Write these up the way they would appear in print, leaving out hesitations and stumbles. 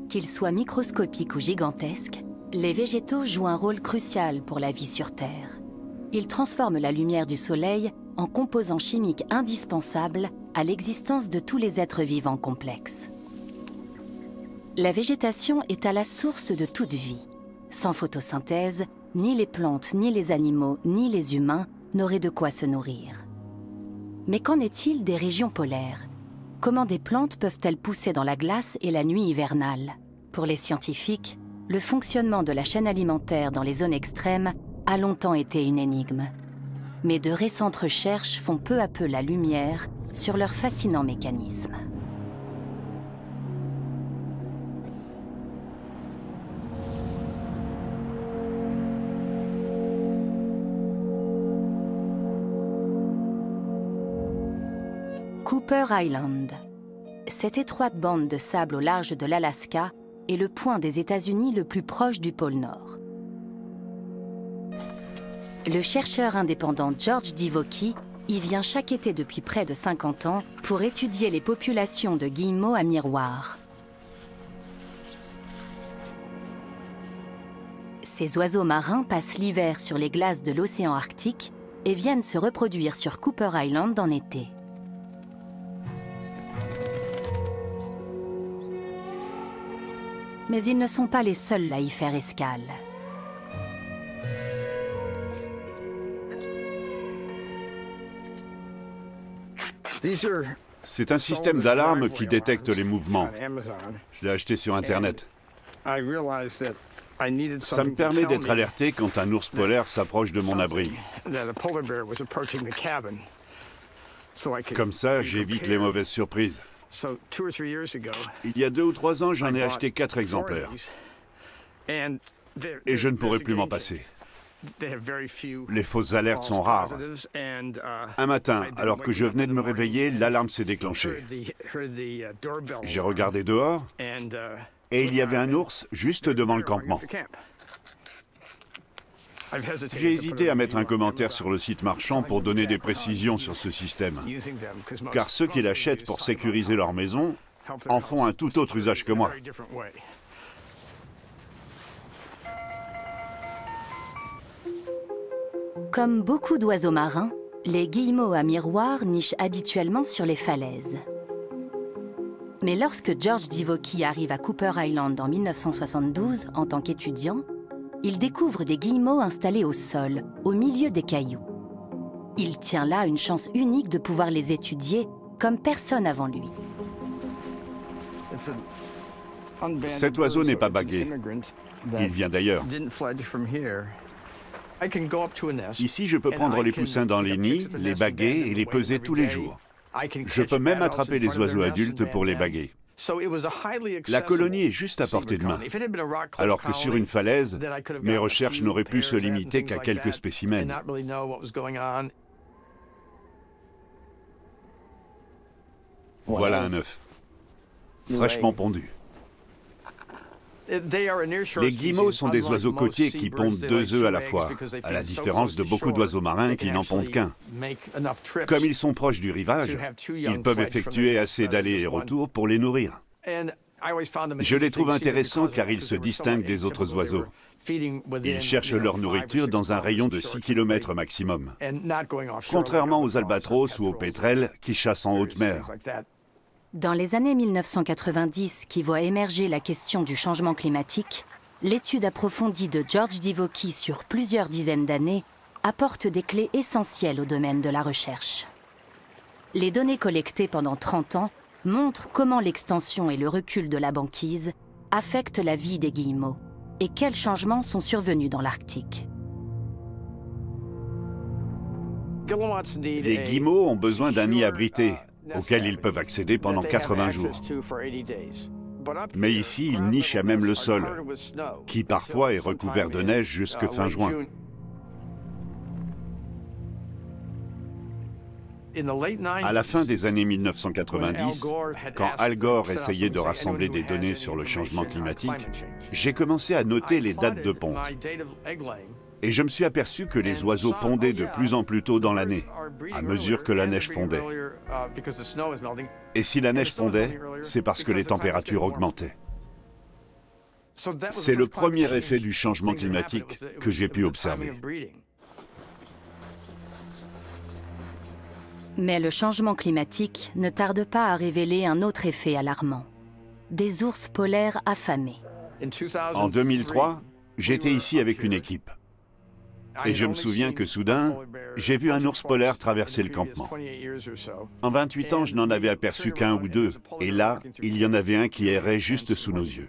Qu'ils soient microscopiques ou gigantesques, les végétaux jouent un rôle crucial pour la vie sur Terre. Ils transforment la lumière du soleil en composants chimiques indispensables à l'existence de tous les êtres vivants complexes. La végétation est à la source de toute vie. Sans photosynthèse, ni les plantes, ni les animaux, ni les humains n'auraient de quoi se nourrir. Mais qu'en est-il des régions polaires? Comment des plantes peuvent-elles pousser dans la glace et la nuit hivernale? Pour les scientifiques, le fonctionnement de la chaîne alimentaire dans les zones extrêmes a longtemps été une énigme. Mais de récentes recherches font peu à peu la lumière sur leur fascinant mécanisme. Cooper Island. Cette étroite bande de sable au large de l'Alaska est le point des États-Unis le plus proche du pôle Nord. Le chercheur indépendant George Divocky y vient chaque été depuis près de 50 ans pour étudier les populations de guillemots à miroir. Ces oiseaux marins passent l'hiver sur les glaces de l'océan Arctique et viennent se reproduire sur Cooper Island en été. Mais ils ne sont pas les seuls à y faire escale. C'est un système d'alarme qui détecte les mouvements. Je l'ai acheté sur Internet. Ça me permet d'être alerté quand un ours polaire s'approche de mon abri. Comme ça, j'évite les mauvaises surprises. Il y a 2 ou 3 ans, j'en ai acheté 4 exemplaires. Et je ne pourrai plus m'en passer. Les fausses alertes sont rares. Un matin, alors que je venais de me réveiller, l'alarme s'est déclenchée. J'ai regardé dehors et il y avait un ours juste devant le campement. J'ai hésité à mettre un commentaire sur le site marchand pour donner des précisions sur ce système. Car ceux qui l'achètent pour sécuriser leur maison en font un tout autre usage que moi. Comme beaucoup d'oiseaux marins, les guillemots à miroir nichent habituellement sur les falaises. Mais lorsque George Divocky arrive à Cooper Island en 1972 en tant qu'étudiant, il découvre des guillemots installés au sol, au milieu des cailloux. Il tient là une chance unique de pouvoir les étudier comme personne avant lui. Cet oiseau n'est pas bagué. Il vient d'ailleurs. Ici, je peux prendre les poussins dans les nids, les baguer et les peser tous les jours. Je peux même attraper les oiseaux adultes pour les baguer. La colonie est juste à portée de main, alors que sur une falaise, mes recherches n'auraient pu se limiter qu'à quelques spécimens. Voilà un œuf, fraîchement pondu. Les guillemots sont des oiseaux côtiers qui pondent 2 œufs à la fois, à la différence de beaucoup d'oiseaux marins qui n'en pondent qu'un. Comme ils sont proches du rivage, ils peuvent effectuer assez d'allers et retours pour les nourrir. Je les trouve intéressants car ils se distinguent des autres oiseaux. Ils cherchent leur nourriture dans un rayon de 6 km maximum, contrairement aux albatros ou aux pétrels qui chassent en haute mer. Dans les années 1990, qui voit émerger la question du changement climatique, l'étude approfondie de George Divocky sur plusieurs dizaines d'années apporte des clés essentielles au domaine de la recherche. Les données collectées pendant 30 ans montrent comment l'extension et le recul de la banquise affectent la vie des guillemots et quels changements sont survenus dans l'Arctique. Les guillemots ont besoin d'un nid abrité, auquel ils peuvent accéder pendant 80 jours. Mais ici, ils nichent à même le sol, qui parfois est recouvert de neige jusque fin juin. À la fin des années 1990, quand Al Gore essayait de rassembler des données sur le changement climatique, j'ai commencé à noter les dates de ponte. Et je me suis aperçu que les oiseaux pondaient de plus en plus tôt dans l'année, à mesure que la neige fondait. Et si la neige fondait, c'est parce que les températures augmentaient. C'est le premier effet du changement climatique que j'ai pu observer. Mais le changement climatique ne tarde pas à révéler un autre effet alarmant. Des ours polaires affamés. En 2003, j'étais ici avec une équipe. Et je me souviens que soudain, j'ai vu un ours polaire traverser le campement. En 28 ans, je n'en avais aperçu qu'un ou deux. Et là, il y en avait un qui errait juste sous nos yeux.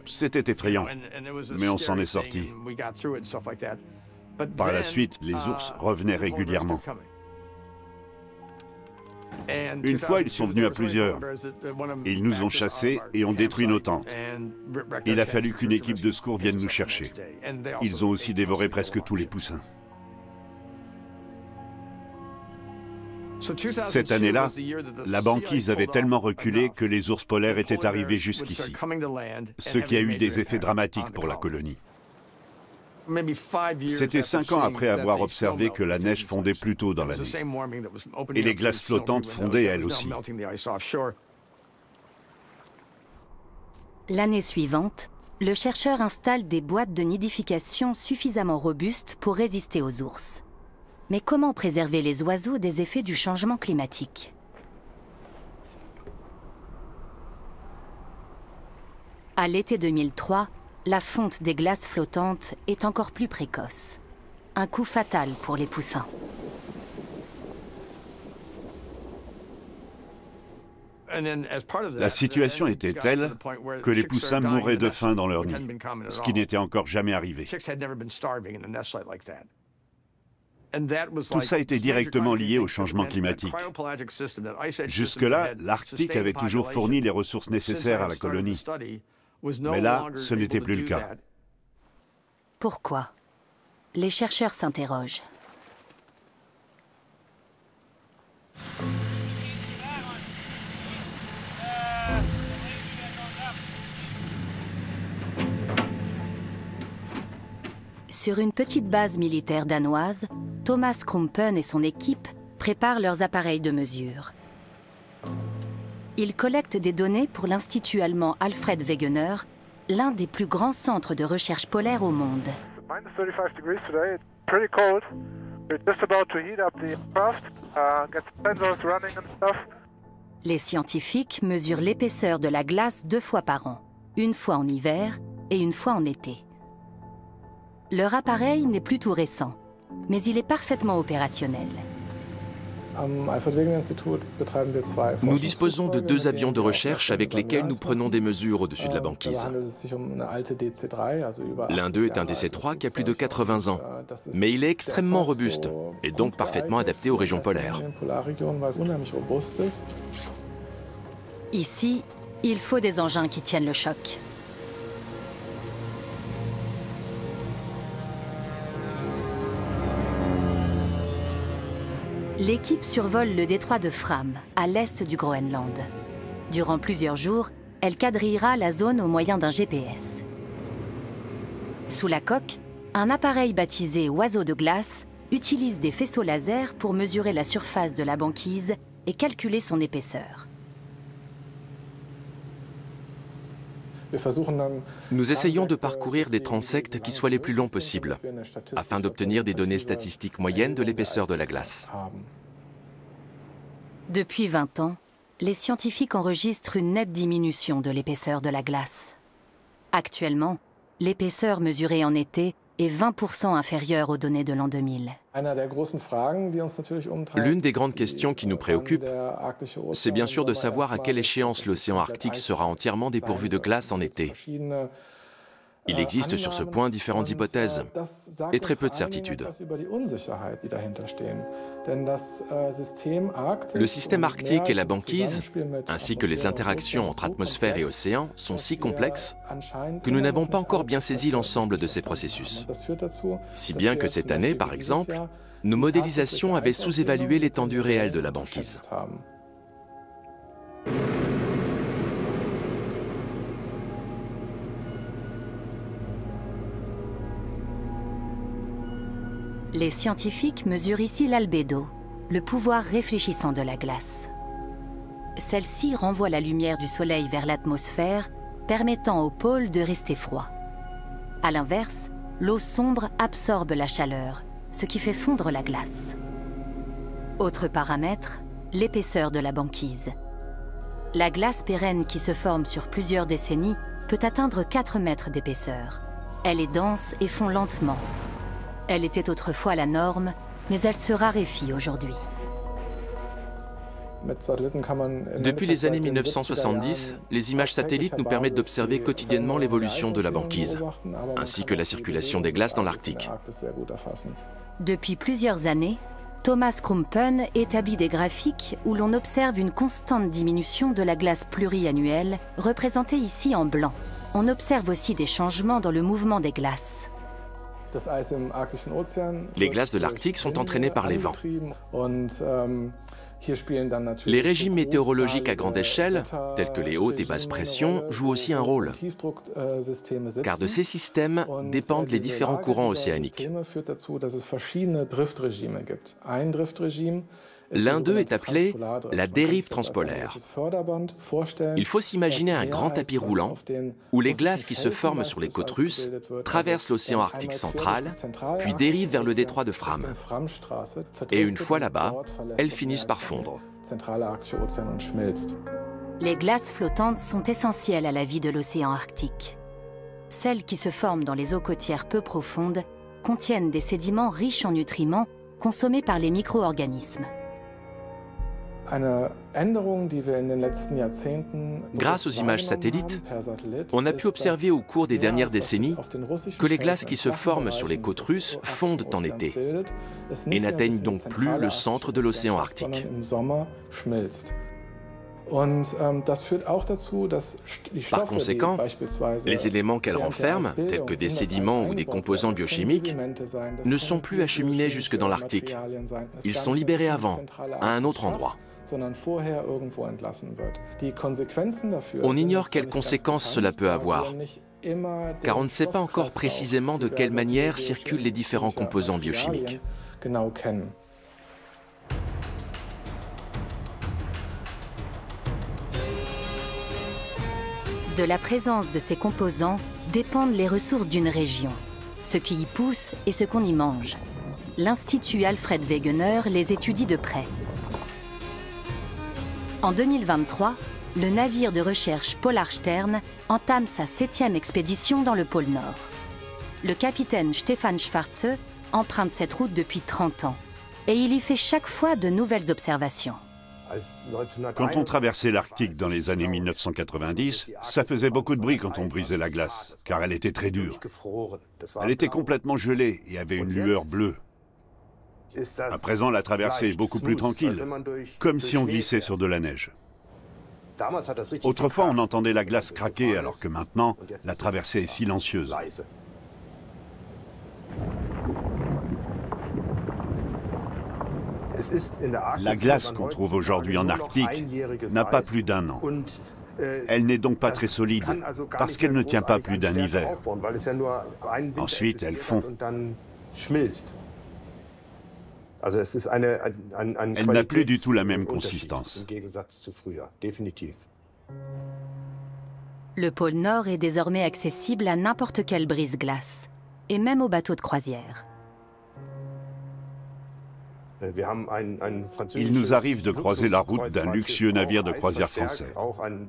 C'était effrayant, mais on s'en est sorti. Par la suite, les ours revenaient régulièrement. Une fois, ils sont venus à plusieurs. Ils nous ont chassés et ont détruit nos tentes. Il a fallu qu'une équipe de secours vienne nous chercher. Ils ont aussi dévoré presque tous les poussins. Cette année-là, la banquise avait tellement reculé que les ours polaires étaient arrivés jusqu'ici, ce qui a eu des effets dramatiques pour la colonie. C'était 5 ans après avoir observé que la neige fondait plus tôt dans l'année. Et les glaces flottantes fondaient elles aussi. L'année suivante, le chercheur installe des boîtes de nidification suffisamment robustes pour résister aux ours. Mais comment préserver les oiseaux des effets du changement climatique? À l'été 2003, la fonte des glaces flottantes est encore plus précoce. Un coup fatal pour les poussins. La situation était telle que les poussins mouraient de faim dans leur nid, ce qui n'était encore jamais arrivé. Tout ça était directement lié au changement climatique. Jusque-là, l'Arctique avait toujours fourni les ressources nécessaires à la colonie. Mais là, ce n'était plus le cas. Pourquoi? Les chercheurs s'interrogent. Sur une petite base militaire danoise, Thomas Krumpen et son équipe préparent leurs appareils de mesure. Ils collectent des données pour l'Institut allemand Alfred Wegener, l'un des plus grands centres de recherche polaire au monde. Les scientifiques mesurent l'épaisseur de la glace 2 fois par an, une fois en hiver et une fois en été. Leur appareil n'est plus tout récent, mais il est parfaitement opérationnel. Nous disposons de 2 avions de recherche avec lesquels nous prenons des mesures au-dessus de la banquise. L'un d'eux est un DC-3 qui a plus de 80 ans, mais il est extrêmement robuste et donc parfaitement adapté aux régions polaires. Ici, il faut des engins qui tiennent le choc. L'équipe survole le détroit de Fram, à l'est du Groenland. Durant plusieurs jours, elle quadrillera la zone au moyen d'un GPS. Sous la coque, un appareil baptisé oiseau de glace utilise des faisceaux laser pour mesurer la surface de la banquise et calculer son épaisseur. Nous essayons de parcourir des transects qui soient les plus longs possibles, afin d'obtenir des données statistiques moyennes de l'épaisseur de la glace. Depuis 20 ans, les scientifiques enregistrent une nette diminution de l'épaisseur de la glace. Actuellement, l'épaisseur mesurée en été est 20% inférieure aux données de l'an 2000. L'une des grandes questions qui nous préoccupe, c'est bien sûr de savoir à quelle échéance l'océan Arctique sera entièrement dépourvu de glace en été. Il existe sur ce point différentes hypothèses et très peu de certitudes. Le système arctique et la banquise, ainsi que les interactions entre atmosphère et océan, sont si complexes que nous n'avons pas encore bien saisi l'ensemble de ces processus. Si bien que cette année, par exemple, nos modélisations avaient sous-évalué l'étendue réelle de la banquise. Les scientifiques mesurent ici l'albédo, le pouvoir réfléchissant de la glace. Celle-ci renvoie la lumière du Soleil vers l'atmosphère, permettant aux pôles de rester froids. À l'inverse, l'eau sombre absorbe la chaleur, ce qui fait fondre la glace. Autre paramètre, l'épaisseur de la banquise. La glace pérenne qui se forme sur plusieurs décennies peut atteindre 4 mètres d'épaisseur. Elle est dense et fond lentement. Elle était autrefois la norme, mais elle se raréfie aujourd'hui. Depuis les années 1970, les images satellites nous permettent d'observer quotidiennement l'évolution de la banquise, ainsi que la circulation des glaces dans l'Arctique. Depuis plusieurs années, Thomas Krumpen établit des graphiques où l'on observe une constante diminution de la glace pluriannuelle, représentée ici en blanc. On observe aussi des changements dans le mouvement des glaces. Les glaces de l'Arctique sont entraînées par les vents. Les régimes météorologiques à grande échelle, tels que les hautes et basses pressions, jouent aussi un rôle, car de ces systèmes dépendent les différents courants océaniques. L'un d'eux est appelé la dérive transpolaire. Il faut s'imaginer un grand tapis roulant où les glaces qui se forment sur les côtes russes traversent l'océan Arctique central, puis dérivent vers le détroit de Fram. Et une fois là-bas, elles finissent par fondre. Les glaces flottantes sont essentielles à la vie de l'océan Arctique. Celles qui se forment dans les eaux côtières peu profondes contiennent des sédiments riches en nutriments consommés par les micro-organismes. Grâce aux images satellites, on a pu observer au cours des dernières décennies que les glaces qui se forment sur les côtes russes fondent en été et n'atteignent donc plus le centre de l'océan Arctique. Par conséquent, les éléments qu'elles renferment, tels que des sédiments ou des composants biochimiques, ne sont plus acheminés jusque dans l'Arctique. Ils sont libérés avant, à un autre endroit. On ignore quelles conséquences cela peut avoir, car on ne sait pas encore précisément de quelle manière circulent les différents composants biochimiques. De la présence de ces composants dépendent les ressources d'une région, ce qui y pousse et ce qu'on y mange. L'Institut Alfred Wegener les étudie de près. En 2023, le navire de recherche Polarstern entame sa 7e expédition dans le pôle Nord. Le capitaine Stefan Schwarze emprunte cette route depuis 30 ans et il y fait chaque fois de nouvelles observations. Quand on traversait l'Arctique dans les années 1990, ça faisait beaucoup de bruit quand on brisait la glace, car elle était très dure. Elle était complètement gelée et avait une lueur bleue. À présent, la traversée est beaucoup plus tranquille, comme si on glissait sur de la neige. Autrefois, on entendait la glace craquer, alors que maintenant, la traversée est silencieuse. La glace qu'on trouve aujourd'hui en Arctique n'a pas plus d'1 an. Elle n'est donc pas très solide, parce qu'elle ne tient pas plus d'un hiver. Ensuite, elle fond. Elle n'a plus du tout la même consistance. Le pôle Nord est désormais accessible à n'importe quelle brise-glace, et même aux bateaux de croisière. Il nous arrive de croiser la route d'un luxueux navire de croisière français,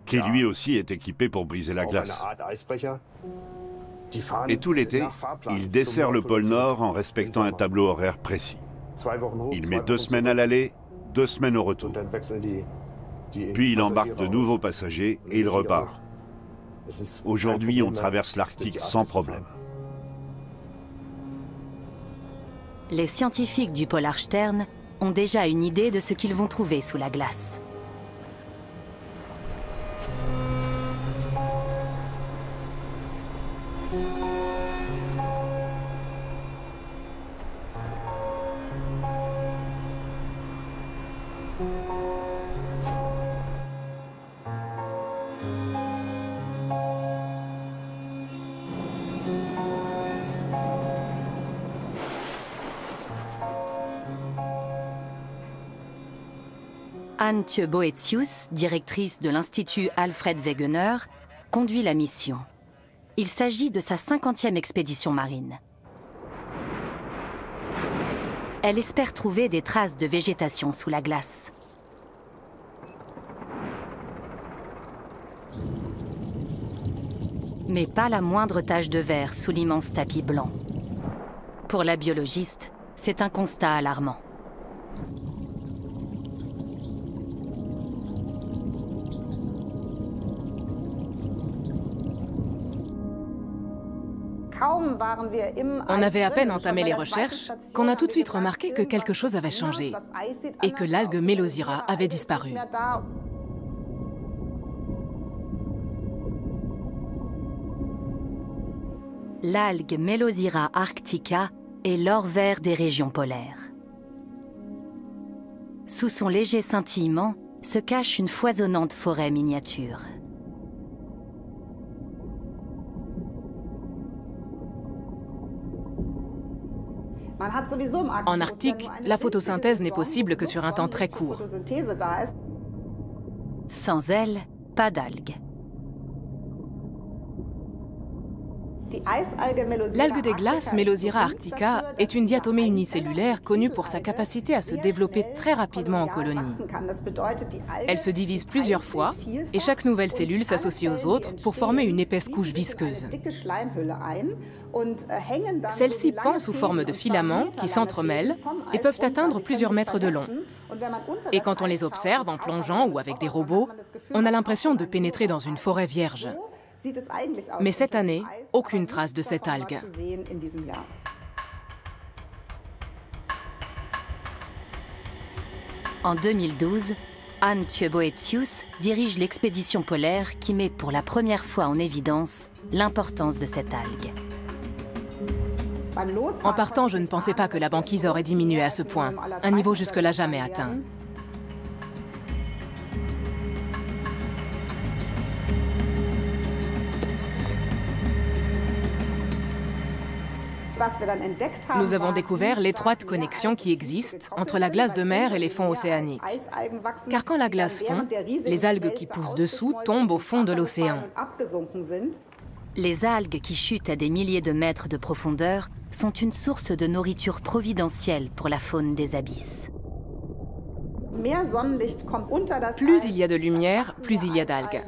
qui lui aussi est équipé pour briser la glace. Et tout l'été, il dessert le pôle Nord en respectant un tableau horaire précis. Il met 2 semaines à l'aller, 2 semaines au retour. Puis il embarque de nouveaux passagers et il repart. Aujourd'hui, on traverse l'Arctique sans problème. Les scientifiques du Polarstern ont déjà une idée de ce qu'ils vont trouver sous la glace. Antje Boetius, directrice de l'Institut Alfred Wegener, conduit la mission. Il s'agit de sa 50e expédition marine. Elle espère trouver des traces de végétation sous la glace. Mais pas la moindre tache de verre sous l'immense tapis blanc. Pour la biologiste, c'est un constat alarmant. On avait à peine entamé les recherches qu'on a tout de suite remarqué que quelque chose avait changé et que l'algue Melosira avait disparu. L'algue Melosira arctica est l'or vert des régions polaires. Sous son léger scintillement se cache une foisonnante forêt miniature. En Arctique, la photosynthèse n'est possible que sur un temps très court. Sans elle, pas d'algues. L'algue des glaces, Melosira arctica, est une diatomée unicellulaire connue pour sa capacité à se développer très rapidement en colonie. Elle se divise plusieurs fois et chaque nouvelle cellule s'associe aux autres pour former une épaisse couche visqueuse. Celles-ci pendent sous forme de filaments qui s'entremêlent et peuvent atteindre plusieurs mètres de long. Et quand on les observe en plongeant ou avec des robots, on a l'impression de pénétrer dans une forêt vierge. Mais cette année, aucune trace de cette algue. En 2012, Antje Boetius dirige l'expédition polaire qui met pour la première fois en évidence l'importance de cette algue. En partant, je ne pensais pas que la banquise aurait diminué à ce point, un niveau jusque-là jamais atteint. Nous avons découvert l'étroite connexion qui existe entre la glace de mer et les fonds océaniques. Car quand la glace fond, les algues qui poussent dessous tombent au fond de l'océan. Les algues qui chutent à des milliers de mètres de profondeur sont une source de nourriture providentielle pour la faune des abysses. Plus il y a de lumière, plus il y a d'algues.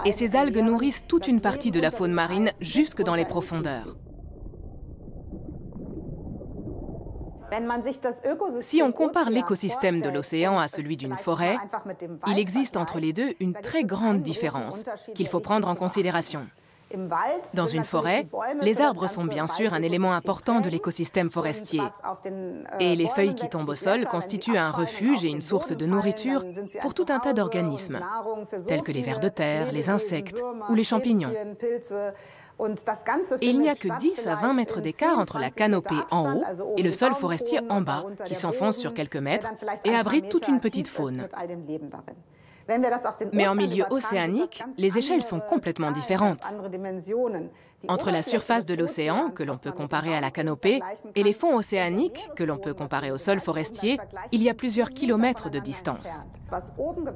Et ces algues nourrissent toute une partie de la faune marine jusque dans les profondeurs. Si on compare l'écosystème de l'océan à celui d'une forêt, il existe entre les deux une très grande différence qu'il faut prendre en considération. Dans une forêt, les arbres sont bien sûr un élément important de l'écosystème forestier. Et les feuilles qui tombent au sol constituent un refuge et une source de nourriture pour tout un tas d'organismes, tels que les vers de terre, les insectes ou les champignons. Et il n'y a que 10 à 20 mètres d'écart entre la canopée en haut et le sol forestier en bas, qui s'enfonce sur quelques mètres et abrite toute une petite faune. Mais en milieu océanique, les échelles sont complètement différentes. Entre la surface de l'océan, que l'on peut comparer à la canopée, et les fonds océaniques, que l'on peut comparer au sol forestier, il y a plusieurs kilomètres de distance.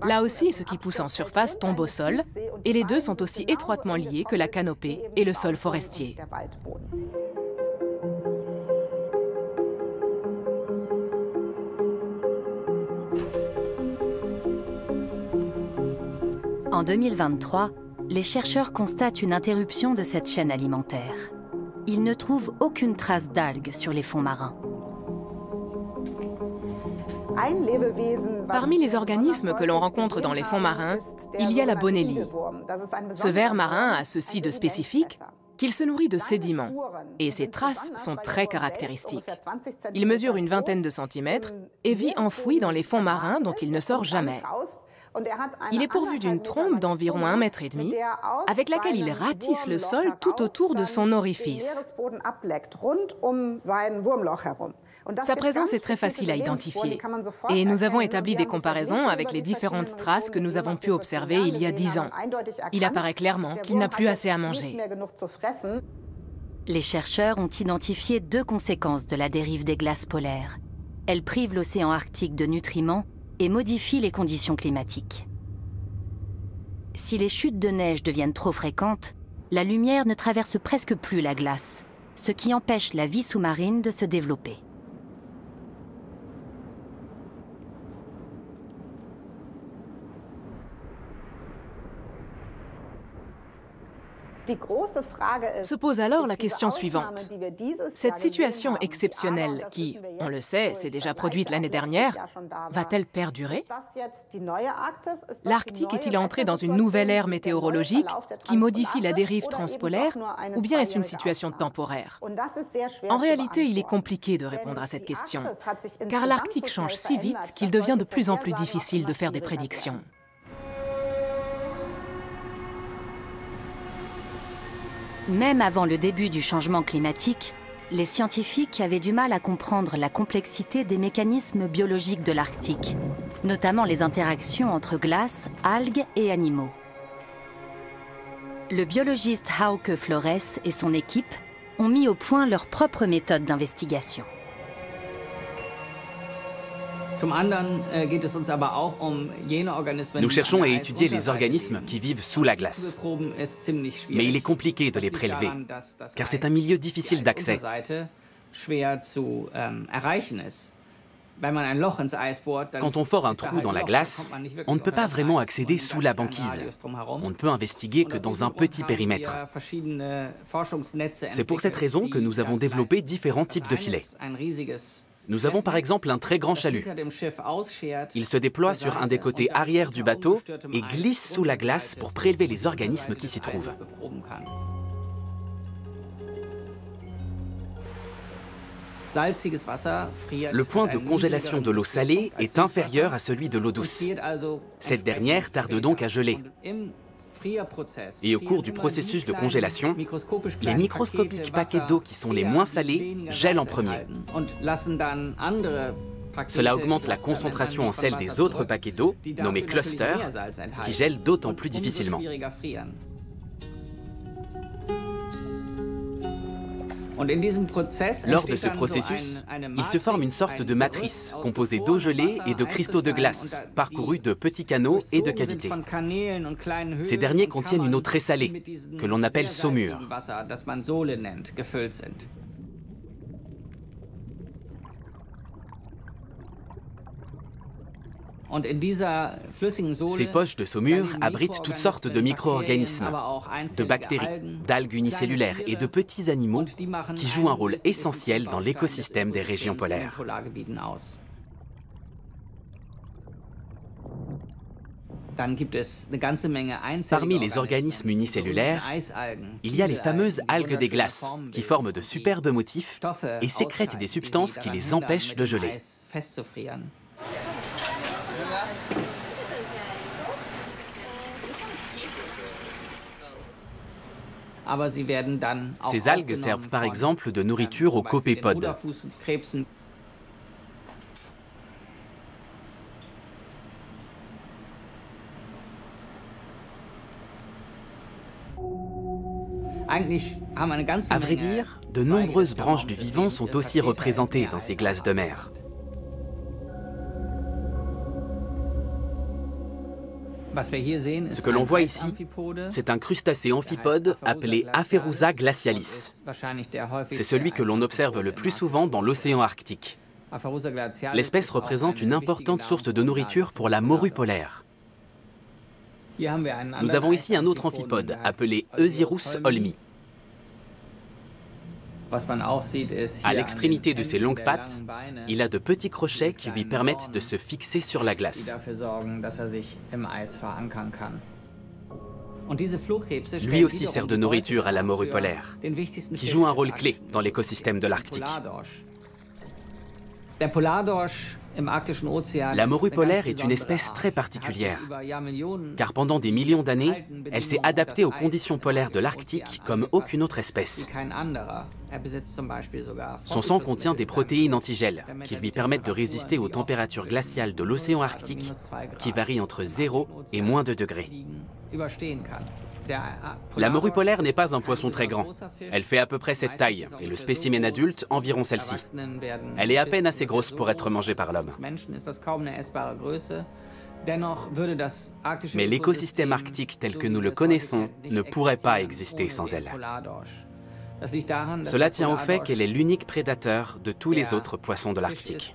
Là aussi, ce qui pousse en surface tombe au sol, et les deux sont aussi étroitement liés que la canopée et le sol forestier. En 2023, les chercheurs constatent une interruption de cette chaîne alimentaire. Ils ne trouvent aucune trace d'algues sur les fonds marins. Parmi les organismes que l'on rencontre dans les fonds marins, il y a la bonellie. Ce ver marin a ceci de spécifique qu'il se nourrit de sédiments, et ses traces sont très caractéristiques. Il mesure une vingtaine de centimètres et vit enfoui dans les fonds marins dont il ne sort jamais. Il est pourvu d'une trompe d'environ 1,5 mètre avec laquelle il ratisse le sol tout autour de son orifice. Sa présence est très facile à identifier et nous avons établi des comparaisons avec les différentes traces que nous avons pu observer il y a 10 ans. Il apparaît clairement qu'il n'a plus assez à manger. Les chercheurs ont identifié 2 conséquences de la dérive des glaces polaires. Elles privent l'océan Arctique de nutriments et modifie les conditions climatiques. Si les chutes de neige deviennent trop fréquentes, la lumière ne traverse presque plus la glace, ce qui empêche la vie sous-marine de se développer. Se pose alors la question suivante. Cette situation exceptionnelle qui, on le sait, s'est déjà produite l'année dernière, va-t-elle perdurer? L'Arctique est-il entré dans une nouvelle ère météorologique qui modifie la dérive transpolaire ou bien est-ce une situation temporaire? En réalité, il est compliqué de répondre à cette question, car l'Arctique change si vite qu'il devient de plus en plus difficile de faire des prédictions. Même avant le début du changement climatique, les scientifiques avaient du mal à comprendre la complexité des mécanismes biologiques de l'Arctique, notamment les interactions entre glace, algues et animaux. Le biologiste Hauke Flores et son équipe ont mis au point leur propre méthode d'investigation. Nous cherchons à étudier les organismes qui vivent sous la glace. Mais il est compliqué de les prélever, car c'est un milieu difficile d'accès. Quand on fore un trou dans la glace, on ne peut pas vraiment accéder sous la banquise. On ne peut investiguer que dans un petit périmètre. C'est pour cette raison que nous avons développé différents types de filets. Nous avons par exemple un très grand chalut. Il se déploie sur un des côtés arrière du bateau et glisse sous la glace pour prélever les organismes qui s'y trouvent. Le point de congélation de l'eau salée est inférieur à celui de l'eau douce. Cette dernière tarde donc à geler. Et au cours du processus de congélation, les microscopiques paquets d'eau qui sont les moins salés gèlent en premier. Cela augmente la concentration en sel des autres paquets d'eau, nommés clusters, qui gèlent d'autant plus difficilement. Lors de ce processus, il se forme une sorte de matrice composée d'eau gelée et de cristaux de glace, parcourus de petits canaux et de cavités. Ces derniers contiennent une eau très salée, que l'on appelle saumure. Ces poches de saumure abritent toutes sortes de micro-organismes, de bactéries, d'algues unicellulaires et de petits animaux qui jouent un rôle essentiel dans l'écosystème des régions polaires. Parmi les organismes unicellulaires, il y a les fameuses algues des glaces, qui forment de superbes motifs et sécrètent des substances qui les empêchent de geler. Ces algues servent par exemple de nourriture aux copépodes. À vrai dire, de nombreuses branches du vivant sont aussi représentées dans ces glaces de mer. Ce que l'on voit ici, c'est un crustacé amphipode appelé Aphérousa glacialis. C'est celui que l'on observe le plus souvent dans l'océan Arctique. L'espèce représente une importante source de nourriture pour la morue polaire. Nous avons ici un autre amphipode appelé Eusirus olmi. À l'extrémité de ses longues pattes, il a de petits crochets qui lui permettent de se fixer sur la glace. Lui aussi sert de nourriture à la morue polaire, qui joue un rôle clé dans l'écosystème de l'Arctique. La morue polaire est une espèce très particulière, car pendant des millions d'années, elle s'est adaptée aux conditions polaires de l'Arctique comme aucune autre espèce. Son sang contient des protéines antigel qui lui permettent de résister aux températures glaciales de l'océan Arctique, qui varient entre 0 et -2 degrés. La morue polaire n'est pas un poisson très grand. Elle fait à peu près cette taille, et le spécimen adulte environ celle-ci. Elle est à peine assez grosse pour être mangée par l'homme. Mais l'écosystème arctique tel que nous le connaissons ne pourrait pas exister sans elle. Cela tient au fait qu'elle est l'unique prédateur de tous les autres poissons de l'Arctique.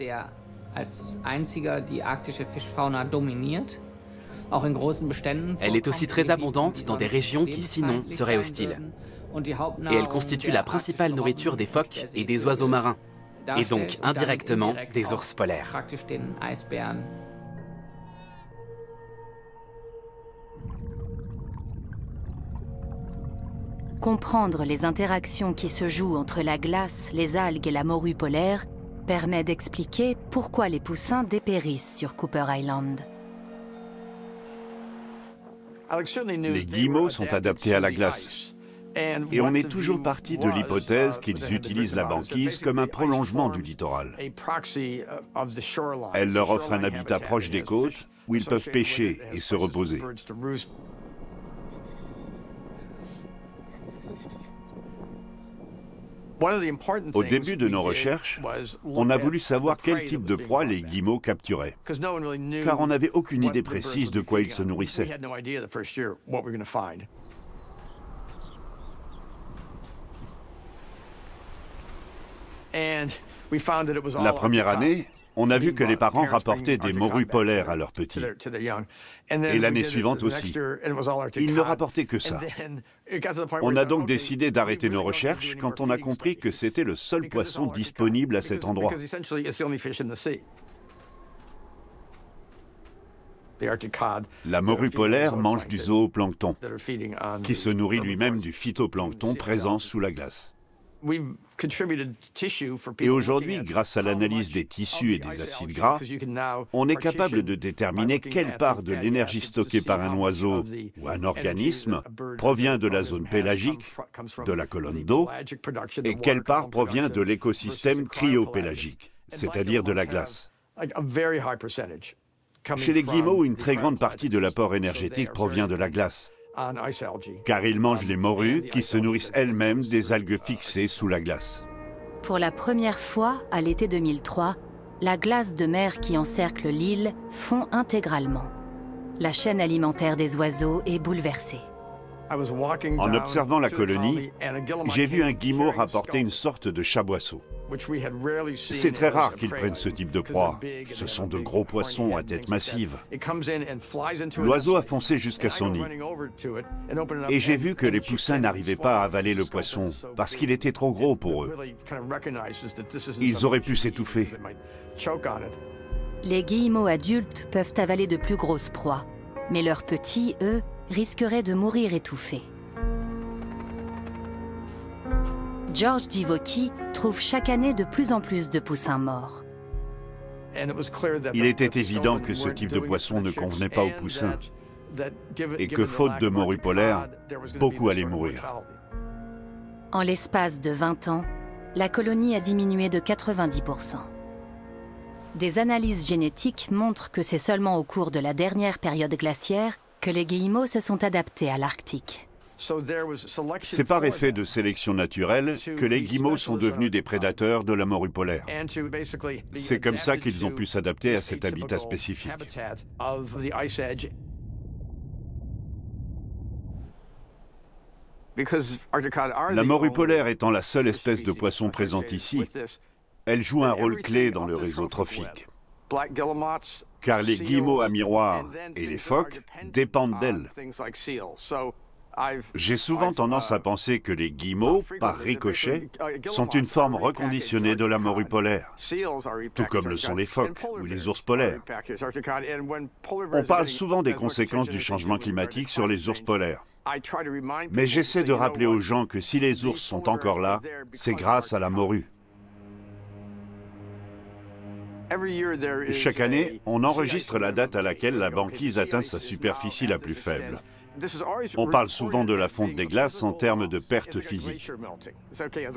Elle est aussi très abondante dans des régions qui sinon seraient hostiles. Et elle constitue la principale nourriture des phoques et des oiseaux marins, et donc indirectement des ours polaires. Comprendre les interactions qui se jouent entre la glace, les algues et la morue polaire permet d'expliquer pourquoi les poussins dépérissent sur Cooper Island. Les guillemots sont adaptés à la glace. Et on est toujours parti de l'hypothèse qu'ils utilisent la banquise comme un prolongement du littoral. Elle leur offre un habitat proche des côtes où ils peuvent pêcher et se reposer. Au début de nos recherches, on a voulu savoir quel type de proie les guillemots capturaient, car on n'avait aucune idée précise de quoi ils se nourrissaient. La première année, on a vu que les parents rapportaient des morues polaires à leurs petits. Et l'année suivante aussi. Ils ne rapportaient que ça. On a donc décidé d'arrêter nos recherches quand on a compris que c'était le seul poisson disponible à cet endroit. La morue polaire mange du zooplancton, qui se nourrit lui-même du phytoplancton présent sous la glace. Et aujourd'hui, grâce à l'analyse des tissus et des acides gras, on est capable de déterminer quelle part de l'énergie stockée par un oiseau ou un organisme provient de la zone pélagique, de la colonne d'eau, et quelle part provient de l'écosystème cryopélagique, c'est-à-dire de la glace. Chez les guillemots, une très grande partie de l'apport énergétique provient de la glace, car ils mangent les morues qui se nourrissent elles-mêmes des algues fixées sous la glace. Pour la première fois, à l'été 2003, la glace de mer qui encercle l'île fond intégralement. La chaîne alimentaire des oiseaux est bouleversée. En observant la colonie, j'ai vu un guillemot rapporter une sorte de chaboisseau. C'est très rare qu'ils prennent ce type de proie. Ce sont de gros poissons à tête massive. L'oiseau a foncé jusqu'à son nid. Et j'ai vu que les poussins n'arrivaient pas à avaler le poisson parce qu'il était trop gros pour eux. Ils auraient pu s'étouffer. Les guillemots adultes peuvent avaler de plus grosses proies, mais leurs petits, eux, risqueraient de mourir étouffés. George Divocky trouve chaque année de plus en plus de poussins morts. Il était évident que ce type de poisson ne convenait pas aux poussins et que, faute de morue polaire, beaucoup allaient mourir. En l'espace de 20 ans, la colonie a diminué de 90%. Des analyses génétiques montrent que c'est seulement au cours de la dernière période glaciaire que les guillemots se sont adaptés à l'Arctique. C'est par effet de sélection naturelle que les guillemots sont devenus des prédateurs de la morue polaire. C'est comme ça qu'ils ont pu s'adapter à cet habitat spécifique. La morue polaire étant la seule espèce de poisson présente ici, elle joue un rôle clé dans le réseau trophique. Car les guillemots à miroir et les phoques dépendent d'elle. J'ai souvent tendance à penser que les guillemots, par ricochet, sont une forme reconditionnée de la morue polaire, tout comme le sont les phoques ou les ours polaires. On parle souvent des conséquences du changement climatique sur les ours polaires. Mais j'essaie de rappeler aux gens que si les ours sont encore là, c'est grâce à la morue. Chaque année, on enregistre la date à laquelle la banquise atteint sa superficie la plus faible. On parle souvent de la fonte des glaces en termes de pertes physiques,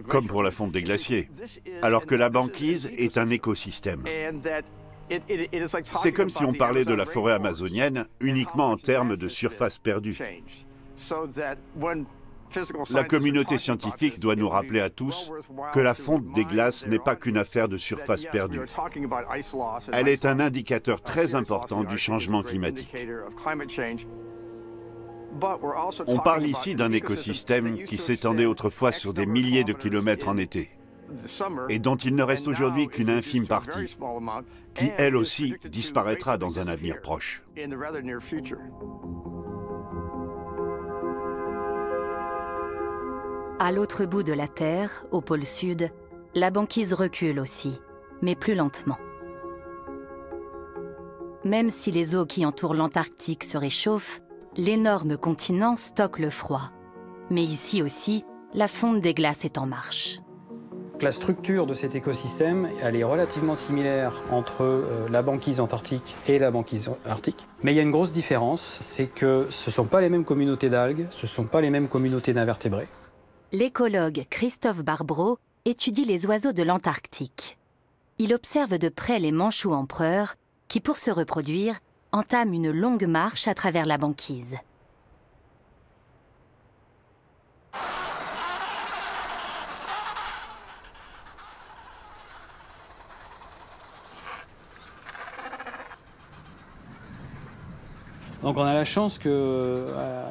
comme pour la fonte des glaciers, alors que la banquise est un écosystème. C'est comme si on parlait de la forêt amazonienne uniquement en termes de surface perdue. La communauté scientifique doit nous rappeler à tous que la fonte des glaces n'est pas qu'une affaire de surface perdue. Elle est un indicateur très important du changement climatique. On parle ici d'un écosystème qui s'étendait autrefois sur des milliers de kilomètres en été et dont il ne reste aujourd'hui qu'une infime partie, qui elle aussi disparaîtra dans un avenir proche. À l'autre bout de la Terre, au pôle Sud, la banquise recule aussi, mais plus lentement. Même si les eaux qui entourent l'Antarctique se réchauffent, l'énorme continent stocke le froid. Mais ici aussi, la fonte des glaces est en marche. La structure de cet écosystème, elle est relativement similaire entre la banquise antarctique et la banquise arctique. Mais il y a une grosse différence, c'est que ce ne sont pas les mêmes communautés d'algues, ce ne sont pas les mêmes communautés d'invertébrés. L'écologue Christophe Barbreau étudie les oiseaux de l'Antarctique. Il observe de près les manchots empereurs qui, pour se reproduire, entament une longue marche à travers la banquise. Donc on a la chance qu'à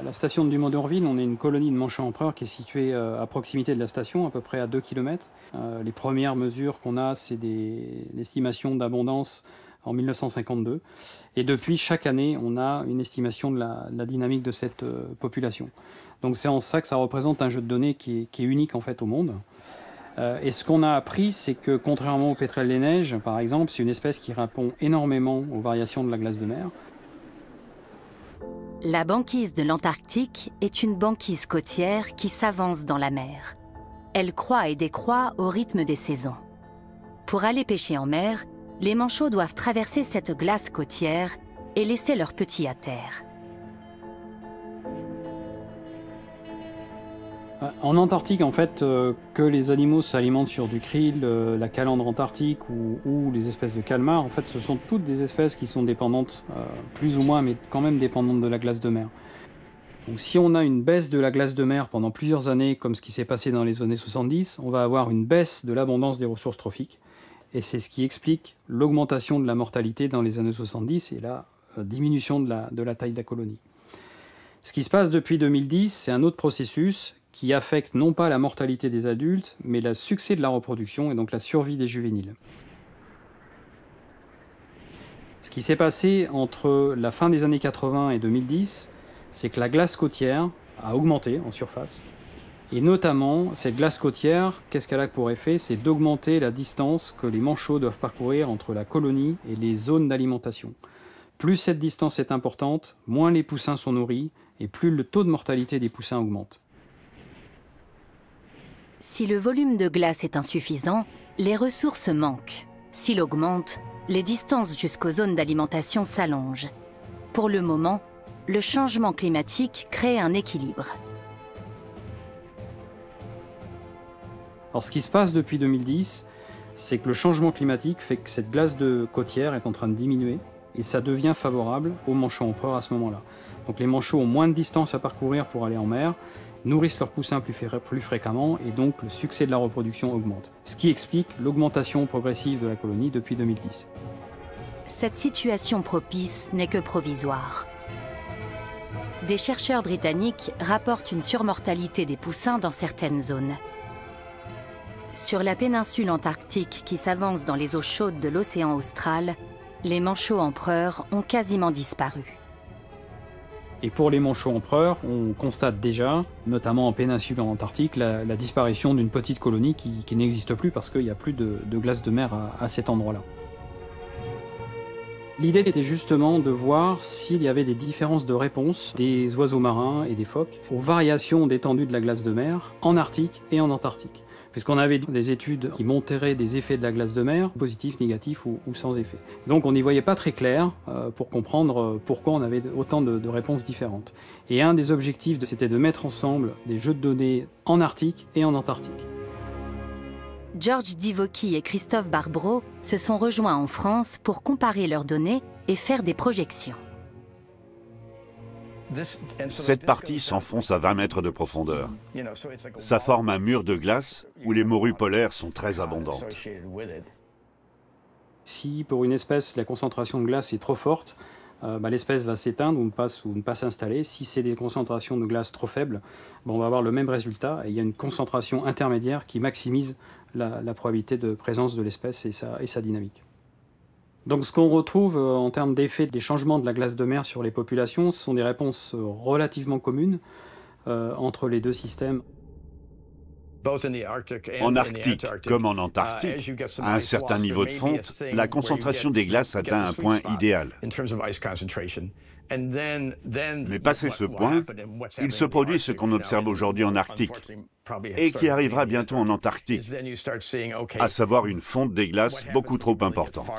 la station de Dumont-d'Urville, on ait une colonie de manchots empereurs qui est située à proximité de la station, à peu près à 2 km. Les premières mesures qu'on a, c'est l'estimation d'abondance en 1952. Et depuis, chaque année, on a une estimation de la dynamique de cette population. Donc c'est en ça que ça représente un jeu de données qui est unique en fait au monde. Et ce qu'on a appris, c'est que contrairement au pétrel des neiges, par exemple, c'est une espèce qui répond énormément aux variations de la glace de mer. La banquise de l'Antarctique est une banquise côtière qui s'avance dans la mer. Elle croît et décroît au rythme des saisons. Pour aller pêcher en mer, les manchots doivent traverser cette glace côtière et laisser leurs petits à terre. En Antarctique, en fait, que les animaux s'alimentent sur du krill, la calandre antarctique ou les espèces de calmars, en fait, ce sont toutes des espèces qui sont dépendantes, plus ou moins, mais quand même dépendantes de la glace de mer. Donc si on a une baisse de la glace de mer pendant plusieurs années, comme ce qui s'est passé dans les années 70, on va avoir une baisse de l'abondance des ressources trophiques. Et c'est ce qui explique l'augmentation de la mortalité dans les années 70 et la diminution de la taille de la colonie. Ce qui se passe depuis 2010, c'est un autre processus qui affecte non pas la mortalité des adultes, mais le succès de la reproduction et donc la survie des juvéniles. Ce qui s'est passé entre la fin des années 80 et 2010, c'est que la glace côtière a augmenté en surface. Et notamment, cette glace côtière, qu'est-ce qu'elle a pour effet? C'est d'augmenter la distance que les manchots doivent parcourir entre la colonie et les zones d'alimentation. Plus cette distance est importante, moins les poussins sont nourris, et plus le taux de mortalité des poussins augmente. Si le volume de glace est insuffisant, les ressources manquent. S'il augmente, les distances jusqu'aux zones d'alimentation s'allongent. Pour le moment, le changement climatique crée un équilibre. Alors, ce qui se passe depuis 2010, c'est que le changement climatique fait que cette glace de côtière est en train de diminuer et ça devient favorable aux manchots empereurs à ce moment-là. Donc les manchots ont moins de distance à parcourir pour aller en mer, nourrissent leurs poussins plus fréquemment et donc le succès de la reproduction augmente. Ce qui explique l'augmentation progressive de la colonie depuis 2010. Cette situation propice n'est que provisoire. Des chercheurs britanniques rapportent une surmortalité des poussins dans certaines zones. Sur la péninsule antarctique qui s'avance dans les eaux chaudes de l'océan austral, les manchots empereurs ont quasiment disparu. Et pour les manchots empereurs, on constate déjà, notamment en péninsule antarctique, la disparition d'une petite colonie qui n'existe plus parce qu'il n'y a plus de glace de mer à cet endroit-là. L'idée était justement de voir s'il y avait des différences de réponse des oiseaux marins et des phoques aux variations d'étendue de la glace de mer en Arctique et en Antarctique. Puisqu'on avait des études qui montraient des effets de la glace de mer, positifs, négatifs ou sans effet. Donc on n'y voyait pas très clair pour comprendre pourquoi on avait autant de réponses différentes. Et un des objectifs, c'était de mettre ensemble des jeux de données en Arctique et en Antarctique. George Divocky et Christophe Barbreau se sont rejoints en France pour comparer leurs données et faire des projections. Cette partie s'enfonce à 20 mètres de profondeur. Ça forme un mur de glace où les morues polaires sont très abondantes. Si pour une espèce la concentration de glace est trop forte, l'espèce va s'éteindre ou ne pas s'installer. Si c'est des concentrations de glace trop faibles, on va avoir le même résultat et il y a une concentration intermédiaire qui maximise la probabilité de présence de l'espèce et sa dynamique. Donc ce qu'on retrouve en termes d'effet des changements de la glace de mer sur les populations, ce sont des réponses relativement communes entre les deux systèmes. En Arctique comme en Antarctique, à un certain niveau de fonte, la concentration des glaces atteint un point idéal. Mais passé ce point, il se produit ce qu'on observe aujourd'hui en Arctique et qui arrivera bientôt en Antarctique, à savoir une fonte des glaces beaucoup trop importante.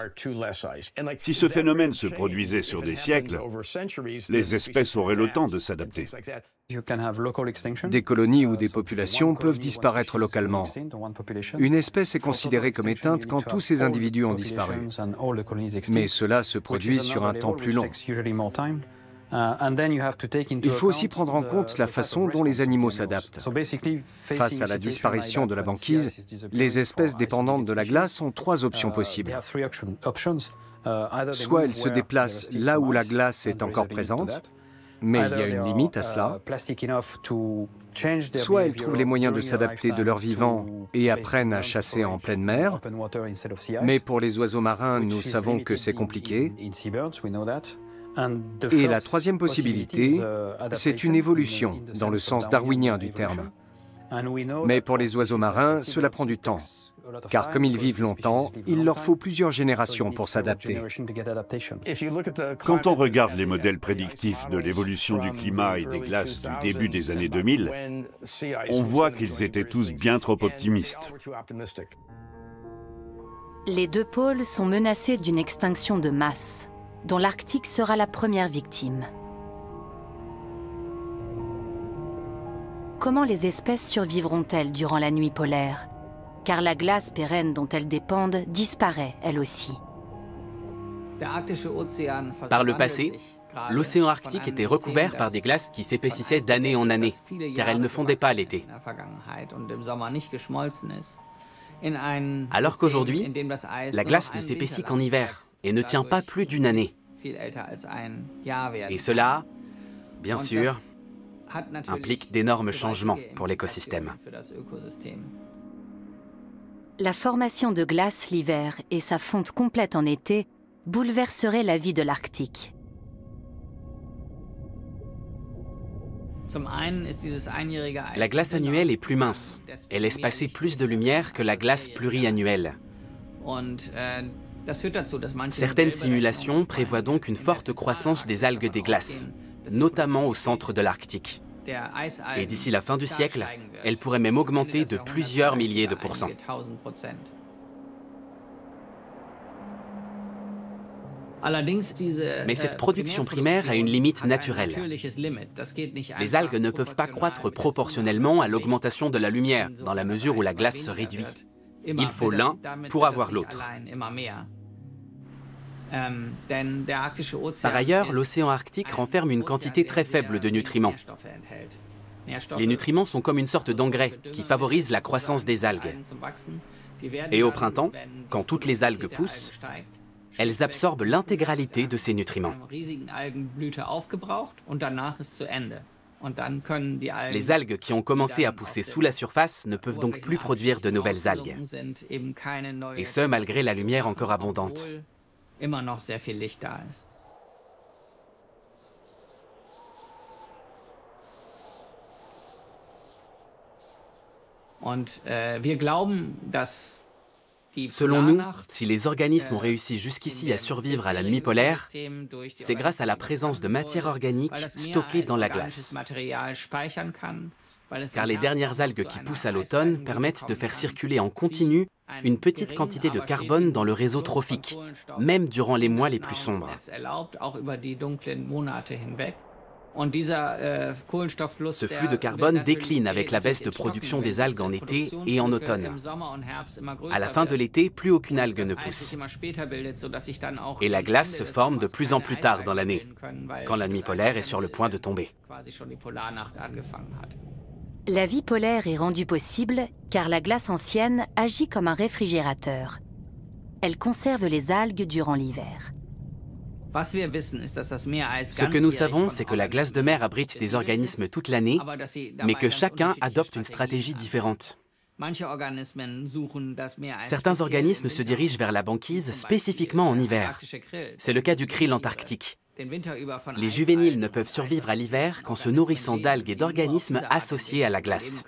Si ce phénomène se produisait sur des siècles, les espèces auraient le temps de s'adapter. Des colonies ou des populations peuvent disparaître localement. Une espèce est considérée comme éteinte quand tous ses individus ont disparu. Mais cela se produit sur un temps plus long. Il faut aussi prendre en compte la façon dont les animaux s'adaptent. Face à la disparition de la banquise, les espèces dépendantes de la glace ont trois options possibles. Soit elles se déplacent là où la glace est encore présente, mais il y a une limite à cela. Soit elles trouvent les moyens de s'adapter de leur vivant et apprennent à chasser en pleine mer. Mais pour les oiseaux marins, nous savons que c'est compliqué. Et la troisième possibilité, c'est une évolution, dans le sens darwinien du terme. Mais pour les oiseaux marins, cela prend du temps. Car comme ils vivent longtemps, il leur faut plusieurs générations pour s'adapter. Quand on regarde les modèles prédictifs de l'évolution du climat et des glaces du début des années 2000, on voit qu'ils étaient tous bien trop optimistes. Les deux pôles sont menacés d'une extinction de masse, dont l'Arctique sera la première victime. Comment les espèces survivront-elles durant la nuit polaire ? Car la glace pérenne dont elles dépendent disparaît, elle aussi. Par le passé, l'océan Arctique était recouvert par des glaces qui s'épaississaient d'année en année, car elles ne fondaient pas l'été. Alors qu'aujourd'hui, la glace ne s'épaissit qu'en hiver et ne tient pas plus d'une année. Et cela, bien sûr, implique d'énormes changements pour l'écosystème. La formation de glace l'hiver et sa fonte complète en été bouleverseraient la vie de l'Arctique. La glace annuelle est plus mince et laisse passer plus de lumière que la glace pluriannuelle. Certaines simulations prévoient donc une forte croissance des algues des glaces, notamment au centre de l'Arctique. Et d'ici la fin du siècle, elle pourrait même augmenter de plusieurs milliers de pourcents. Mais cette production primaire a une limite naturelle. Les algues ne peuvent pas croître proportionnellement à l'augmentation de la lumière, dans la mesure où la glace se réduit. Il faut l'un pour avoir l'autre. Par ailleurs, l'océan Arctique renferme une quantité très faible de nutriments. Les nutriments sont comme une sorte d'engrais qui favorise la croissance des algues. Et au printemps, quand toutes les algues poussent, elles absorbent l'intégralité de ces nutriments. Les algues qui ont commencé à pousser sous la surface ne peuvent donc plus produire de nouvelles algues. Et ce, malgré la lumière encore abondante. Selon nous, si les organismes ont réussi jusqu'ici à survivre à la nuit polaire, c'est grâce à la présence de matière organique stockée dans la glace. Car les dernières algues qui poussent à l'automne permettent de faire circuler en continu une petite quantité de carbone dans le réseau trophique, même durant les mois les plus sombres. Ce flux de carbone décline avec la baisse de production des algues en été et en automne. À la fin de l'été, plus aucune algue ne pousse. Et la glace se forme de plus en plus tard dans l'année, quand la nuit polaire est sur le point de tomber. La vie polaire est rendue possible car la glace ancienne agit comme un réfrigérateur. Elle conserve les algues durant l'hiver. Ce que nous savons, c'est que la glace de mer abrite des organismes toute l'année, mais que chacun adopte une stratégie différente. Certains organismes se dirigent vers la banquise spécifiquement en hiver. C'est le cas du krill antarctique. Les juvéniles ne peuvent survivre à l'hiver qu'en se nourrissant d'algues et d'organismes associés à la glace.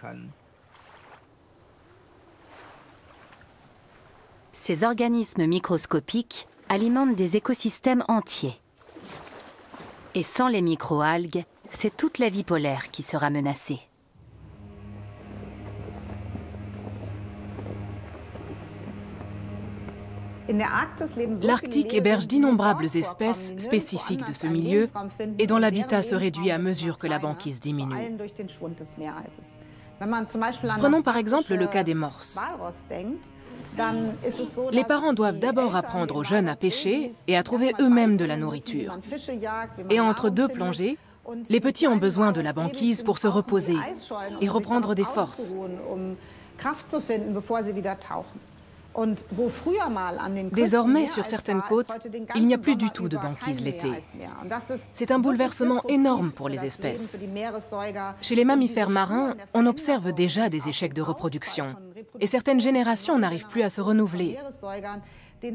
Ces organismes microscopiques alimentent des écosystèmes entiers. Et sans les microalgues, c'est toute la vie polaire qui sera menacée. L'Arctique héberge d'innombrables espèces spécifiques de ce milieu et dont l'habitat se réduit à mesure que la banquise diminue. Prenons par exemple le cas des morses. Les parents doivent d'abord apprendre aux jeunes à pêcher et à trouver eux-mêmes de la nourriture. Et entre deux plongées, les petits ont besoin de la banquise pour se reposer et reprendre des forces. Désormais, sur certaines côtes, il n'y a plus du tout de banquise l'été. C'est un bouleversement énorme pour les espèces. Chez les mammifères marins, on observe déjà des échecs de reproduction et certaines générations n'arrivent plus à se renouveler.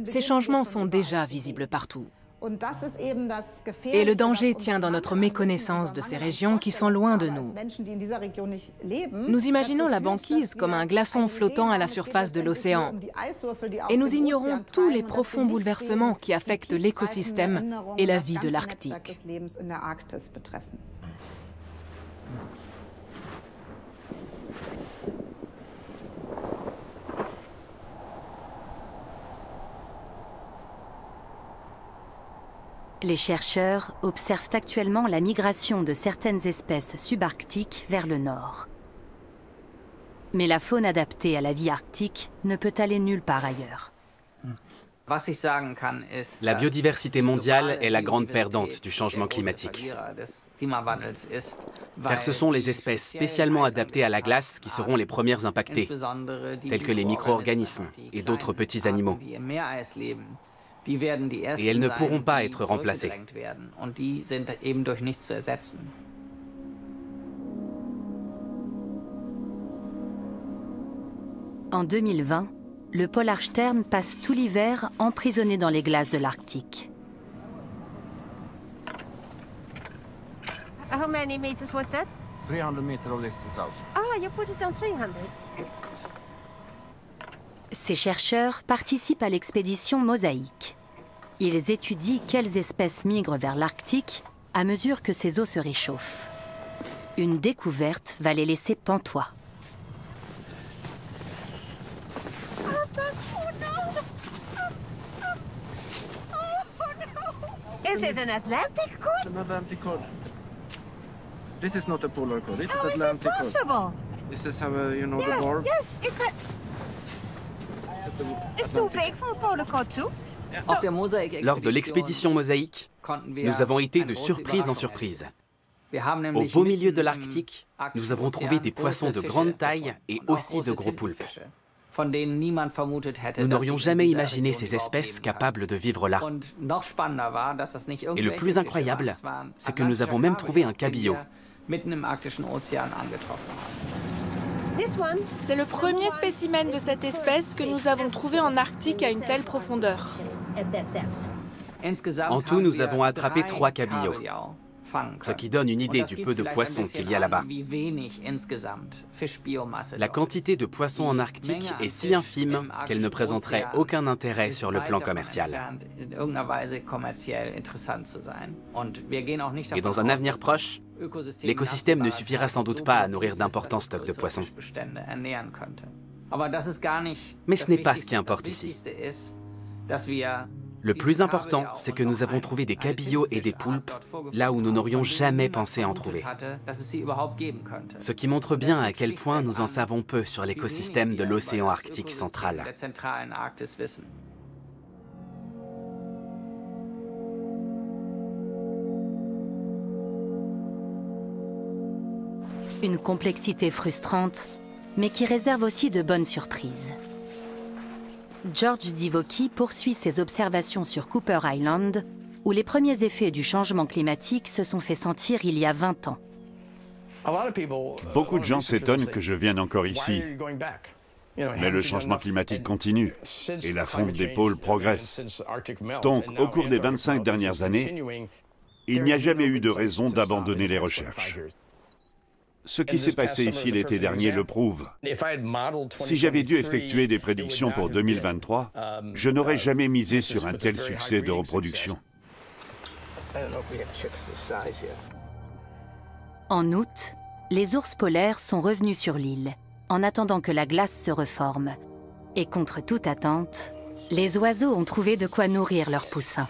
Ces changements sont déjà visibles partout. Et le danger tient dans notre méconnaissance de ces régions qui sont loin de nous. Nous imaginons la banquise comme un glaçon flottant à la surface de l'océan. Et nous ignorons tous les profonds bouleversements qui affectent l'écosystème et la vie de l'Arctique. Les chercheurs observent actuellement la migration de certaines espèces subarctiques vers le nord. Mais la faune adaptée à la vie arctique ne peut aller nulle part ailleurs. La biodiversité mondiale est la grande perdante du changement climatique. Car ce sont les espèces spécialement adaptées à la glace qui seront les premières impactées, telles que les micro-organismes et d'autres petits animaux. Et elles ne pourront pas être remplacées. En 2020, le Polarstern passe tout l'hiver emprisonné dans les glaces de l'Arctique. How many meters was that? 300 meters of listen south. Ah, you put it on 300. Ces chercheurs participent à l'expédition Mosaïque. Ils étudient quelles espèces migrent vers l'Arctique à mesure que ces eaux se réchauffent. Une découverte va les laisser pantois. Is it an Atlantic cod? It's an Atlantic cod. This is not a polar cod. It's How an is it Atlantic cod. possible? This is how you know the Yeah, barb. yes, it's too big for a polar cod too. Lors de l'expédition Mosaïque, nous avons été de surprise en surprise. Au beau milieu de l'Arctique, nous avons trouvé des poissons de grande taille et aussi de gros poulpes. Nous n'aurions jamais imaginé ces espèces capables de vivre là. Et le plus incroyable, c'est que nous avons même trouvé un cabillaud. C'est le premier spécimen de cette espèce que nous avons trouvé en Arctique à une telle profondeur. En tout, nous avons attrapé 3 cabillots, ce qui donne une idée du peu de poissons qu'il y a là-bas. La quantité de poissons en Arctique est si infime qu'elle ne présenterait aucun intérêt sur le plan commercial. Et dans un avenir proche, l'écosystème ne suffira sans doute pas à nourrir d'importants stocks de poissons. Mais ce n'est pas ce qui importe ici. Le plus important, c'est que nous avons trouvé des cabillaud et des poulpes là où nous n'aurions jamais pensé en trouver. Ce qui montre bien à quel point nous en savons peu sur l'écosystème de l'océan Arctique central. Une complexité frustrante, mais qui réserve aussi de bonnes surprises. George Divocky poursuit ses observations sur Cooper Island, où les premiers effets du changement climatique se sont fait sentir il y a 20 ans. Beaucoup de gens s'étonnent que je vienne encore ici. Mais le changement climatique continue et la fonte des pôles progresse. Donc, au cours des 25 dernières années, il n'y a jamais eu de raison d'abandonner les recherches. Ce qui s'est passé ici l'été dernier le prouve. Si j'avais dû effectuer des prédictions pour 2023, je n'aurais jamais misé sur un tel succès de reproduction. En août, les ours polaires sont revenus sur l'île, en attendant que la glace se reforme. Et contre toute attente, les oiseaux ont trouvé de quoi nourrir leurs poussins.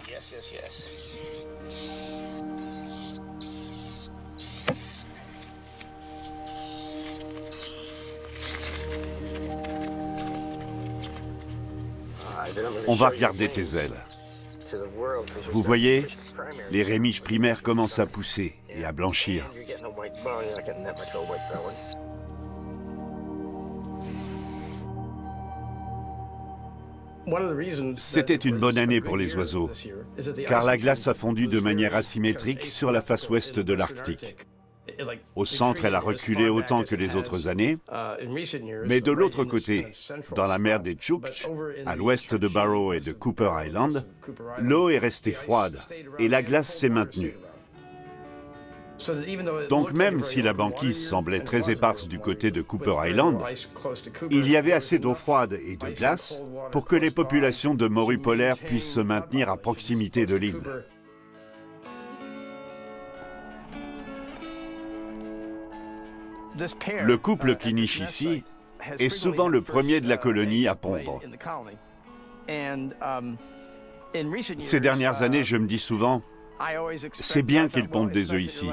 On va regarder tes ailes. Vous voyez, les rémiges primaires commencent à pousser et à blanchir. C'était une bonne année pour les oiseaux, car la glace a fondu de manière asymétrique sur la face ouest de l'Arctique. Au centre, elle a reculé autant que les autres années, mais de l'autre côté, dans la mer des Tchouktches, à l'ouest de Barrow et de Cooper Island, l'eau est restée froide et la glace s'est maintenue. Donc même si la banquise semblait très éparse du côté de Cooper Island, il y avait assez d'eau froide et de glace pour que les populations de morues polaires puissent se maintenir à proximité de l'île. Le couple qui niche ici est souvent le premier de la colonie à pondre. Ces dernières années, je me dis souvent, c'est bien qu'ils pondent des œufs ici,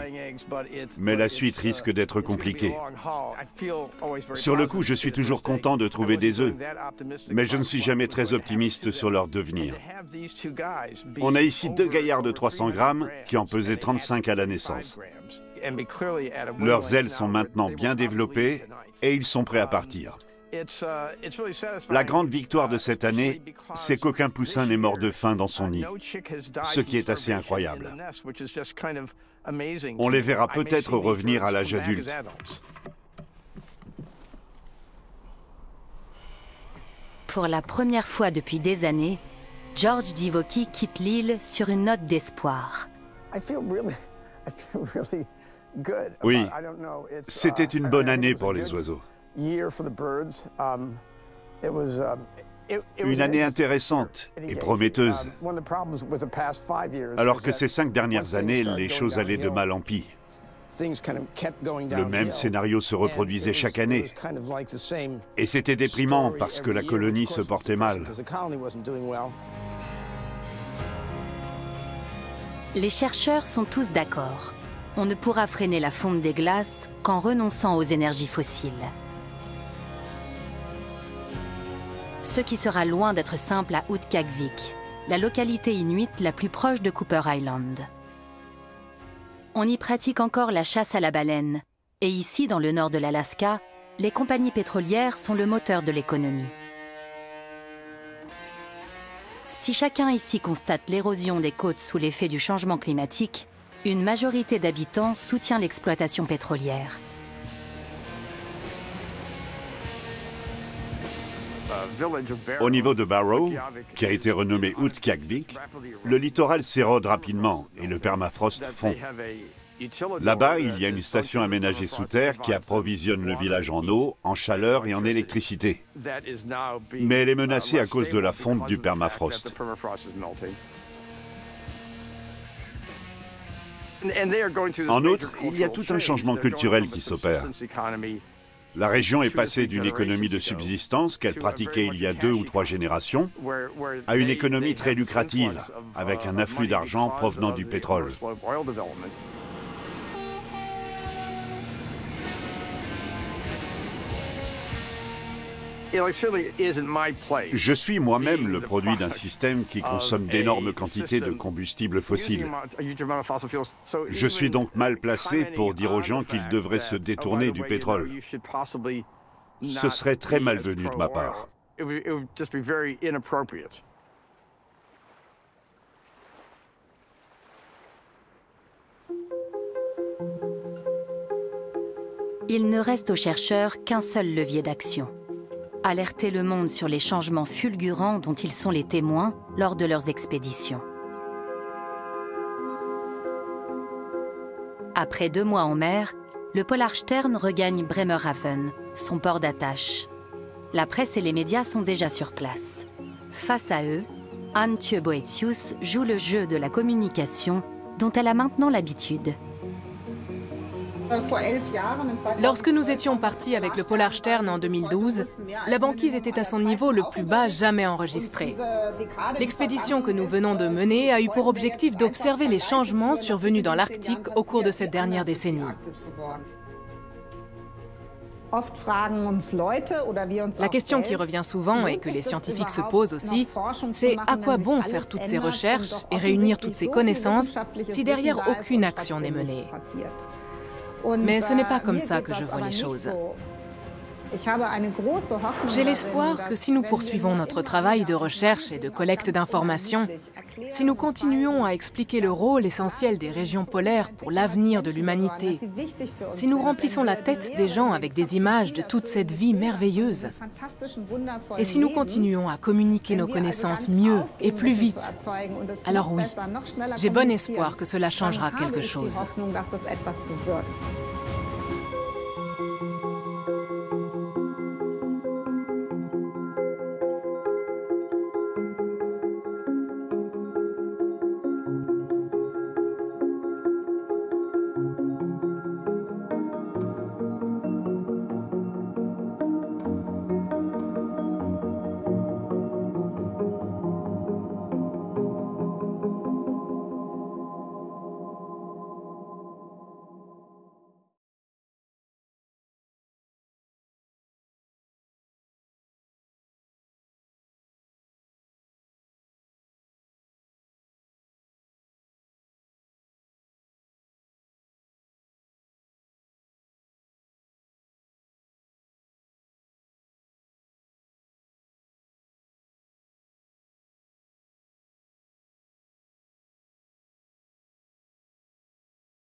mais la suite risque d'être compliquée. Sur le coup, je suis toujours content de trouver des œufs, mais je ne suis jamais très optimiste sur leur devenir. On a ici 2 gaillards de 300 grammes qui en pesaient 35 à la naissance. Leurs ailes sont maintenant bien développées et ils sont prêts à partir. La grande victoire de cette année, c'est qu'aucun poussin n'est mort de faim dans son nid, ce qui est assez incroyable. On les verra peut-être revenir à l'âge adulte. Pour la première fois depuis des années, George Divocky quitte l'île sur une note d'espoir. Oui, c'était une bonne année pour les oiseaux. Une année intéressante et prometteuse. Alors que ces 5 dernières années, les choses allaient de mal en pis. Le même scénario se reproduisait chaque année. Et c'était déprimant parce que la colonie se portait mal. Les chercheurs sont tous d'accord. On ne pourra freiner la fonte des glaces qu'en renonçant aux énergies fossiles. Ce qui sera loin d'être simple à Utqiagvik, la localité inuite la plus proche de Cooper Island. On y pratique encore la chasse à la baleine, et ici, dans le nord de l'Alaska, les compagnies pétrolières sont le moteur de l'économie. Si chacun ici constate l'érosion des côtes sous l'effet du changement climatique, une majorité d'habitants soutient l'exploitation pétrolière. Au niveau de Barrow, qui a été renommé Utqiagvik, le littoral s'érode rapidement et le permafrost fond. Là-bas, il y a une station aménagée sous terre qui approvisionne le village en eau, en chaleur et en électricité. Mais elle est menacée à cause de la fonte du permafrost. En outre, il y a tout un changement culturel qui s'opère. La région est passée d'une économie de subsistance qu'elle pratiquait il y a 2 ou 3 générations à une économie très lucrative, avec un afflux d'argent provenant du pétrole. Je suis moi-même le produit d'un système qui consomme d'énormes quantités de combustibles fossiles. Je suis donc mal placé pour dire aux gens qu'ils devraient se détourner du pétrole. Ce serait très malvenu de ma part. Il ne reste aux chercheurs qu'un seul levier d'action. Alerter le monde sur les changements fulgurants dont ils sont les témoins lors de leurs expéditions. Après 2 mois en mer, le Polarstern regagne Bremerhaven, son port d'attache. La presse et les médias sont déjà sur place. Face à eux, Antje Boetius joue le jeu de la communication dont elle a maintenant l'habitude. Lorsque nous étions partis avec le Polarstern en 2012, la banquise était à son niveau le plus bas jamais enregistré. L'expédition que nous venons de mener a eu pour objectif d'observer les changements survenus dans l'Arctique au cours de cette dernière décennie. La question qui revient souvent et que les scientifiques se posent aussi, c'est à quoi bon faire toutes ces recherches et réunir toutes ces connaissances si derrière aucune action n'est menée? Mais ce n'est pas comme ça que je vois les choses. J'ai l'espoir que si nous poursuivons notre travail de recherche et de collecte d'informations, si nous continuons à expliquer le rôle essentiel des régions polaires pour l'avenir de l'humanité, si nous remplissons la tête des gens avec des images de toute cette vie merveilleuse, et si nous continuons à communiquer nos connaissances mieux et plus vite, alors oui, j'ai bon espoir que cela changera quelque chose.